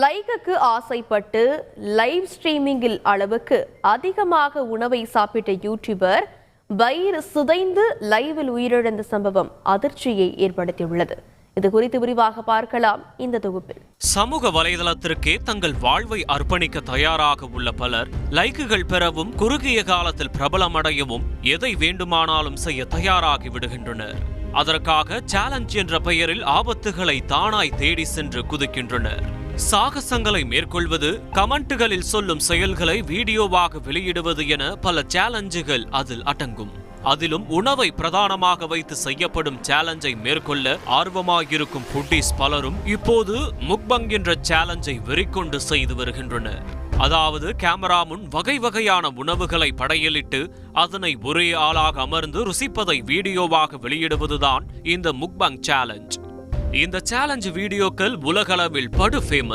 லைக்குக்கு ஆசைப்பட்டு லைவ் ஸ்ட்ரீமிங்கில் அளவுக்கு அதிகமாக உணவை சாப்பிட்ட யூடியூபர் வயிறு சிதைந்து லைவில் உயிரிழந்த சம்பவம் அதிர்ச்சியை ஏற்படுத்தியுள்ளது. இது குறித்து விரிவாக பார்க்கலாம் இந்த தொகுப்பில். சமூக வலைதளத்திற்கே தங்கள் வாழ்வை அர்ப்பணிக்க தயாராக உள்ள பலர் லைக்குகள் பெறவும் குறுகிய காலத்தில் பிரபலமடையவும் எதை வேண்டுமானாலும் செய்ய தயாராகி விடுகின்றனர். அதற்காக சேலஞ்ச் என்ற பெயரில் ஆபத்துகளை தானாய் தேடி சென்று குதிக்கின்றனர். சாகசங்களை மேற்கொள்வது, கமெண்ட்டுகளில் சொல்லும் செயல்களை வீடியோவாக வெளியிடுவது என பல சேலஞ்சுகள் அதில் அடங்கும். அதிலும் உணவை பிரதானமாக வைத்து செய்யப்படும் சேலஞ்சை மேற்கொள்ள ஆர்வமாயிருக்கும் ஃபுட்டீஸ் பலரும் இப்போது முக்பங் என்ற சேலஞ்சை வெறிக்கொண்டு செய்து வருகின்றனர். அதாவது கேமரா முன் வகை வகையான உணவுகளை படையலிட்டு அதனை ஒரே ஆளாக அமர்ந்து ருசிப்பதை வீடியோவாக வெளியிடுவதுதான் இந்த முக்பங் சேலஞ்ச். இந்த சேலஞ்ச் வீடியோக்கள் உலகளவில் படு ஃபேமஸ்.